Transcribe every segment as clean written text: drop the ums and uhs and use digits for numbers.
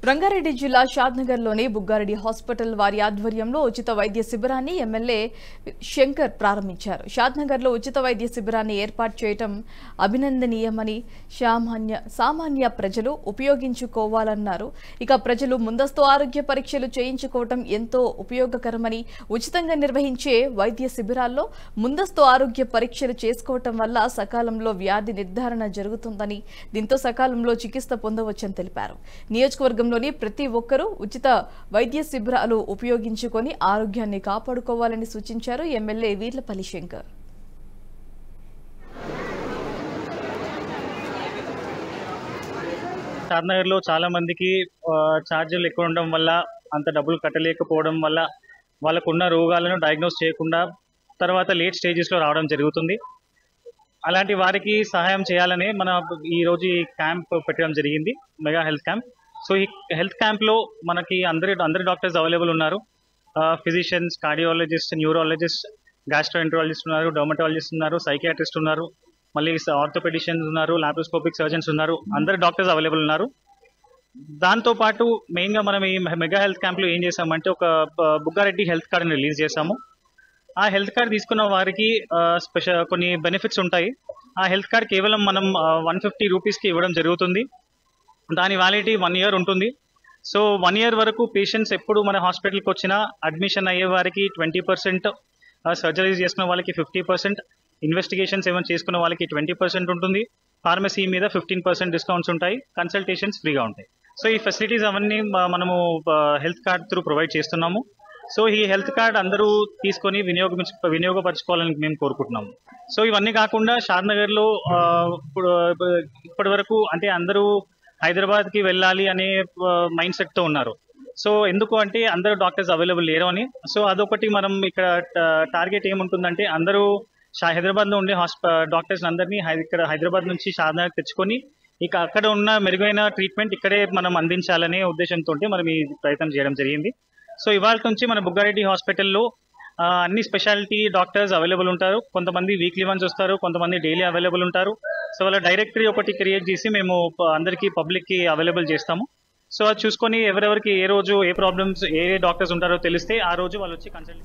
రంగారెడ్డి జిల్లా షాద్నగర్లోని బుగ్గారెడ్డి హాస్పిటల్ వారి ఆధ్వర్యంలో ఉచిత వైద్య శిబిరాన్ని ఎమ్మెల్యే శంకర్ ప్రారంభించారు. షాద్నగర్లో ఉచిత వైద్య శిబిరాన్ని ఏర్పాటు చేయడం అభినందనీయమని సామాన్య ప్రజలు ఉపయోగించుకోవాలన్నారు. ఇక ప్రజలు ముందస్తు ఆరోగ్య పరీక్షలు చేయించుకోవడం ఎంతో ఉపయోగకరమని, ఉచితంగా నిర్వహించే వైద్య శిబిరాల్లో ముందస్తు ఆరోగ్య పరీక్షలు చేసుకోవడం వల్ల సకాలంలో వ్యాధి నిర్ధారణ జరుగుతుందని, దీంతో సకాలంలో చికిత్స పొందవచ్చని తెలిపారు. నియోజకవర్గంలోని ప్రతి ఒక్కరూ ఉచిత వైద్య శిబిరాలు ఉపయోగించుకొని ఆరోగ్యాన్ని కాపాడుకోవాలని సూచించారు ఎమ్మెల్యే వీర్లపల్లి శంకర్. షాద్నగర్లో చాలా మందికి ఛార్జీలు ఎక్కువ ఉండడం వల్ల, అంత డబ్బులు కట్టలేకపోవడం వల్ల వాళ్ళకున్న రోగాలను డయాగ్నోస్ చేయకుండా తర్వాత లేట్ స్టేజెస్లో రావడం జరుగుతుంది. అలాంటి వారికి సహాయం చేయాలని మన ఈరోజు ఈ క్యాంప్ పెట్టడం జరిగింది, మెగా హెల్త్ క్యాంప్. సో ఈ హెల్త్ క్యాంప్లో మనకి అందరి డాక్టర్స్ అవైలబుల్ ఉన్నారు. ఫిజిషియన్స్, కార్డియాలజిస్ట్, న్యూరాలజిస్ట్, గ్యాస్ట్రోఎంట్రాలజిస్ట్ ఉన్నారు, డర్మటాలజిస్ట్ ఉన్నారు, సైకియాట్రిస్ట్ ఉన్నారు, మళ్ళీ ఆర్థోపెడిషియన్స్ ఉన్నారు, లాప్రోస్కోపిక్ సర్జన్స్ ఉన్నారు. అందరు డాక్టర్స్ అవైలబుల్ ఉన్నారు. దాంతోపాటు మెయిన్గా మనం ఈ మెగా హెల్త్ క్యాంప్లో ఏం చేసామంటే ఒక బుగ్గారెడ్డి హెల్త్ కార్డుని రిలీజ్ చేసాము. ఆ హెల్త్ కార్డ్ తీసుకున్న వారికి కొన్ని బెనిఫిట్స్ ఉంటాయి. ఆ హెల్త్ కార్డ్ కేవలం మనం 150 రూపీస్కి ఇవ్వడం జరుగుతుంది. దాని వ్యాలిడిటీ 1 year ఉంటుంది. సో 1 year వరకు పేషెంట్స్ ఎప్పుడు మన హాస్పిటల్కి వచ్చినా అడ్మిషన్ అయ్యే వారికి 20%, సర్జరీస్ చేసుకున్న వాళ్ళకి 50%, ఇన్వెస్టిగేషన్స్ ఏమైనా చేసుకున్న వాళ్ళకి 20% ఉంటుంది. ఫార్మసీ మీద 15% డిస్కౌంట్స్ ఉంటాయి. కన్సల్టేషన్స్ ఫ్రీగా ఉంటాయి. సో ఈ ఫెసిలిటీస్ అవన్నీ మనము హెల్త్ కార్డ్ త్రూ ప్రొవైడ్ చేస్తున్నాము. సో ఈ హెల్త్ కార్డ్ అందరూ తీసుకొని వినియోగపరచుకోవాలని మేము కోరుకుంటున్నాము. సో ఇవన్నీ కాకుండా షాద్నగర్లో ఇప్పటి వరకు అంటే అందరూ హైదరాబాద్కి వెళ్ళాలి అనే మైండ్ సెట్తో ఉన్నారు. సో ఎందుకు అంటే అందరూ డాక్టర్స్ అవైలబుల్ లేరు అని. సో అదొకటి మనం ఇక్కడ టార్గెట్ ఏముంటుందంటే అందరూ హైదరాబాద్లో ఉండే డాక్టర్స్ అందరినీ ఇక్కడ హైదరాబాద్ నుంచి షాద్నగర్ తెచ్చుకొని ఇక అక్కడ ఉన్న మెరుగైన ట్రీట్మెంట్ ఇక్కడే మనం అందించాలనే ఉద్దేశంతో మనం ఈ ప్రయత్నం చేయడం జరిగింది. సో ఇవాళ నుంచి మన బుగ్గారెడ్డి హాస్పిటల్లో అన్ని స్పెషాలిటీ డాక్టర్స్ అవైలబుల్ ఉంటారు. కొంతమంది వీక్లీ వన్స్ వస్తారు, కొంతమంది డైలీ అవైలబుల్ ఉంటారు. సో వాళ్ళ డైరెక్టరీ ఒకటి క్రియేట్ చేసి మేము అందరికీ పబ్లిక్కి అవైలబుల్ చేస్తాము. సో అది చూసుకొని ఎవరెవరికి ఏ రోజు ఏ ప్రాబ్లమ్స్ ఏ డాక్టర్స్ ఉంటారో తెలిస్తే ఆ రోజు వాళ్ళు వచ్చి కన్సల్ట్.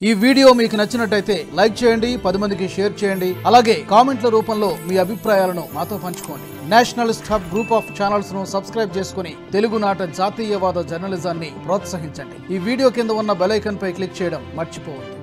ఈ వీడియో మీకు నచ్చినట్టయితే లైక్ చేయండి, 10 మందికి షేర్ చేయండి. అలాగే కామెంట్ల రూపంలో మీ అభిప్రాయాలను మాతో పంచుకోండి. Nationalist hub group of channels ను సబ్స్క్రైబ్ చేసుకుని తెలుగునాట జాతీయవాద జర్నలిజాన్ని ప్రోత్సహించండి. ఈ వీడియో కింద ఉన్న బెల్ ఐకాన్ పై క్లిక్ చేయడం మర్చిపోవద్దు.